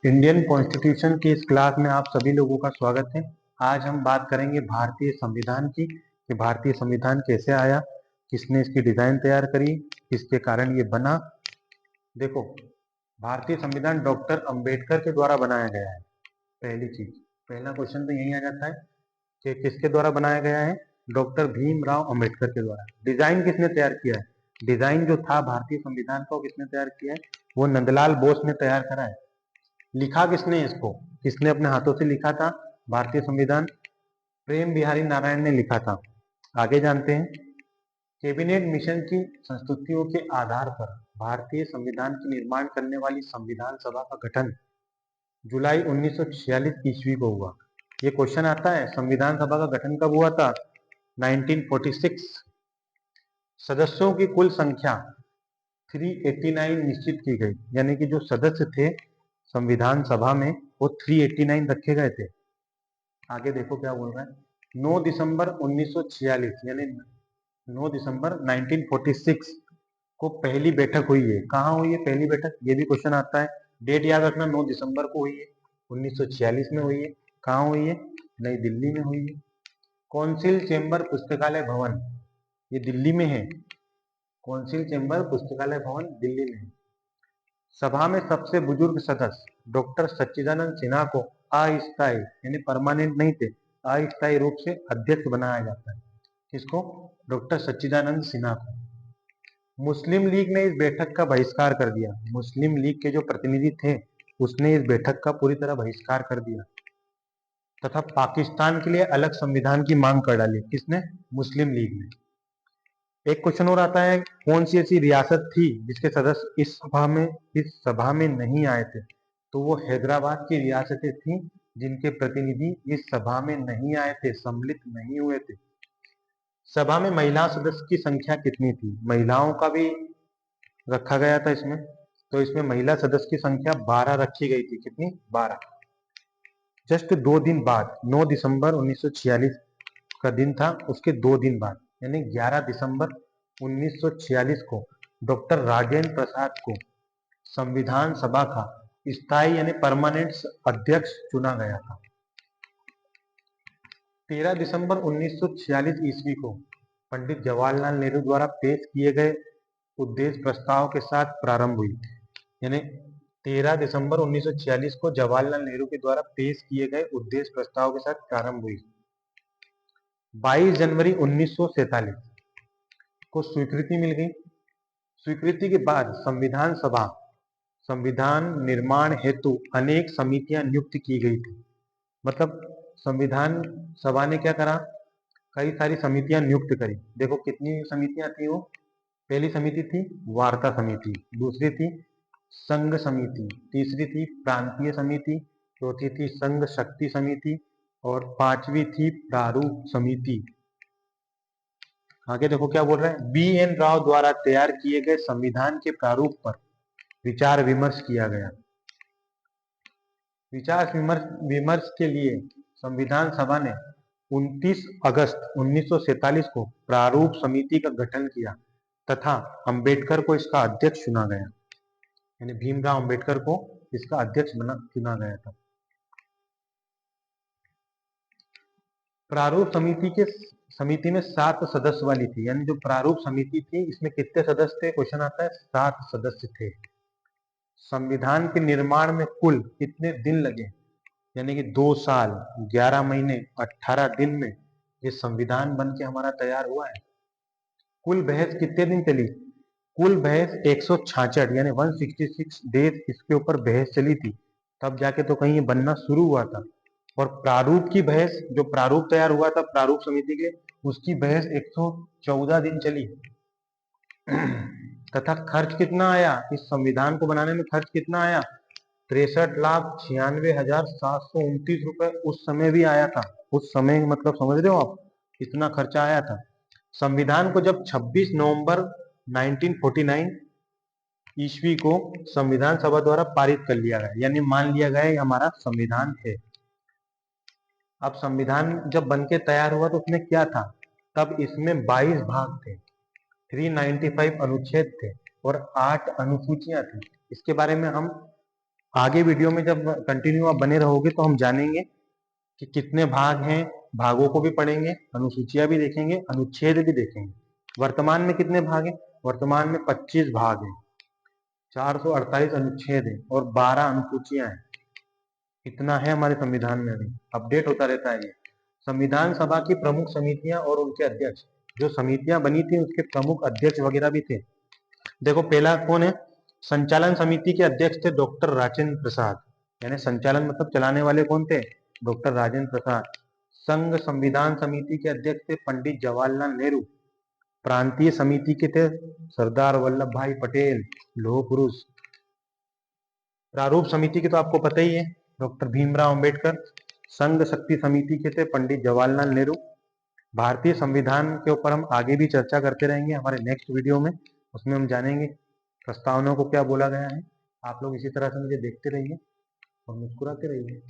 Indian constitution की इस class में आप सभी लोगों का स्वागत है। आज हम बात करेंगे भारतीय संविधान की कि भारतीय संविधान कैसे आया, किसने इसकी डिजाइन तैयार करी, किसके कारण ये बना। देखो, भारतीय संविधान डॉक्टर अंबेडकर के द्वारा बनाया गया है। पहली चीज, पहला क्वेश्चन तो यही आ जाता है कि किसके द्वारा बनाया गया है। डॉक्टर भीमराव अंबेडकर के द्वारा। डिजाइन किसने तैयार किया है? डिजाइन जो था भारतीय संविधान का, किसने तैयार किया है? वो नंदलाल बोस ने तैयार करा है। लिखा किसने इसको? किसने अपने हाथों से लिखा था भारतीय संविधान? प्रेम बिहारी नारायण ने लिखा था। आगे जानते हैं। कैबिनेट मिशन की संस्तुतियों के आधार पर भारतीय संविधान की निर्माण करने वाली संविधान सभा का गठन जुलाई 1946 ईस्वी को हुआ। ये क्वेश्चन आता है, संविधान सभा का गठन कब हुआ था? 1946। सदस्यों की कुल संख्या 389 निश्चित की गई, यानी कि जो सदस्य थे संविधान सभा में वो 389 रखे गए थे। आगे देखो क्या बोल रहा है। 9 दिसंबर 1946 यानी 9 दिसंबर 1946 को पहली बैठक हुई है। कहाँ हुई है पहली बैठक? ये भी क्वेश्चन आता है। डेट याद रखना, 9 दिसंबर को हुई है, 1946 में हुई है। कहाँ हुई है? नई दिल्ली में हुई है। कौंसिल चेंबर पुस्तकालय भवन, ये दिल्ली में है। कौंसिल चेंबर पुस्तकालय भवन दिल्ली में है। सभा में सबसे बुजुर्ग सदस्य डॉक्टर सच्चिदानंद सिन्हा को अस्थायी यानी परमानेंट नहीं थे, अस्थायी रूप से अध्यक्ष बनाया जाता है। किसको? डॉक्टर सच्चिदानंद सिन्हा को। मुस्लिम लीग ने इस बैठक का बहिष्कार कर दिया। मुस्लिम लीग के जो प्रतिनिधि थे उसने इस बैठक का पूरी तरह बहिष्कार कर दिया तथा पाकिस्तान के लिए अलग संविधान की मांग कर डाली। किसने? मुस्लिम लीग ने। एक क्वेश्चन और आता है, कौन सी ऐसी रियासत थी जिसके सदस्य इस सभा में नहीं आए थे? तो वो हैदराबाद की रियासतें थी जिनके प्रतिनिधि इस सभा में नहीं आए थे, सम्मिलित नहीं हुए थे। सभा में महिला सदस्य की संख्या कितनी थी? महिलाओं का भी रखा गया था इसमें। तो इसमें महिला सदस्य की संख्या 12 रखी गई थी। कितनी? 12। जस्ट 2 दिन बाद, 9 दिसंबर 1946 का दिन था, उसके 2 दिन बाद यानी 11 दिसंबर 1946 को डॉक्टर राजेंद्र प्रसाद को संविधान सभा का स्थायी यानी परमानेंट अध्यक्ष चुना गया था। 13 दिसंबर 1946 ईस्वी को पंडित जवाहरलाल नेहरू द्वारा पेश किए गए उद्देश्य प्रस्ताव के साथ प्रारंभ हुई। यानी 13 दिसंबर 1946 को जवाहरलाल नेहरू के द्वारा पेश किए गए उद्देश्य प्रस्ताव के साथ प्रारंभ हुई। 22 जनवरी 1947 को स्वीकृति मिल गई। स्वीकृति के बाद संविधान सभा संविधान निर्माण हेतु अनेक समितियां नियुक्त की गई थी। मतलब संविधान सभा ने क्या करा? कई सारी समितियां नियुक्त करी। देखो कितनी समितियां थी वो। पहली समिति थी वार्ता समिति, दूसरी थी संघ समिति, तीसरी थी प्रांतीय समिति, चौथी थी संघ शक्ति समिति और पांचवी थी प्रारूप समिति। आगे देखो क्या बोल रहे हैं। बी.एन. राव द्वारा तैयार किए गए संविधान के प्रारूप पर विचार विमर्श किया गया। विचार विमर्श के लिए संविधान सभा ने 29 अगस्त 1947 को प्रारूप समिति का गठन किया तथा अंबेडकर को इसका अध्यक्ष चुना गया। यानी भीमराव अंबेडकर को इसका अध्यक्ष चुना गया था। प्रारूप समिति में 7 सदस्य वाली थी। यानी जो प्रारूप समिति थी इसमें कितने सदस्य थे? क्वेश्चन आता है। 7 सदस्य थे। संविधान के निर्माण में कुल कितने दिन लगे? यानी कि 2 साल 11 महीने 18 दिन में ये संविधान बन के हमारा तैयार हुआ है। कुल बहस कितने दिन चली? कुल बहस 166 यानी 166 डेज इसके ऊपर बहस चली थी, तब जाके तो कहीं ये बनना शुरू हुआ था। और प्रारूप की बहस, जो प्रारूप तैयार हुआ था प्रारूप समिति के, उसकी बहस 114 दिन चली। तथा खर्च कितना आया? इस संविधान को बनाने में खर्च कितना आया? 63,96,729 रुपए उस समय भी आया था। उस समय मतलब समझ रहे हो आप, कितना खर्चा आया था। संविधान को जब 26 नवंबर 1949 ईस्वी को संविधान सभा द्वारा पारित कर लिया गया, यानी मान लिया गया ये हमारा संविधान है। अब संविधान जब बनके तैयार हुआ तो उसमें क्या था? तब इसमें 22 भाग थे, 395 अनुच्छेद थे और 8 अनुसूचियां थी। इसके बारे में हम आगे वीडियो में जब कंटिन्यू आप बने रहोगे तो हम जानेंगे कि कितने भाग हैं, भागों को भी पढ़ेंगे, अनुसूचियां भी देखेंगे, अनुच्छेद भी देखेंगे। वर्तमान में कितने भाग हैं? वर्तमान में 25 भाग हैं, 448 अनुच्छेद हैं और 12 अनुसूचियां हैं। इतना है हमारे संविधान में, अभी अपडेट होता रहता है ये। संविधान सभा की प्रमुख समितियां और उनके अध्यक्ष, जो समितियां बनी थी उसके प्रमुख अध्यक्ष वगैरह भी थे। देखो पहला कौन है? संचालन समिति के अध्यक्ष थे डॉक्टर राजेंद्र प्रसाद, यानी संचालन मतलब चलाने वाले कौन थे? डॉक्टर राजेंद्र प्रसाद। संघ संविधान समिति के अध्यक्ष थे पंडित जवाहरलाल नेहरू। प्रांतीय समिति के थे सरदार वल्लभ भाई पटेल, लौह पुरुष। प्रारूप समिति के तो आपको पता ही है, डॉक्टर भीमराव अंबेडकर। संघ शक्ति समिति के थे पंडित जवाहरलाल नेहरू। भारतीय संविधान के ऊपर हम आगे भी चर्चा करते रहेंगे हमारे नेक्स्ट वीडियो में, उसमें हम जानेंगे प्रस्तावना को क्या बोला गया है। आप लोग इसी तरह से मुझे देखते रहिए और मुस्कुराते रहिए।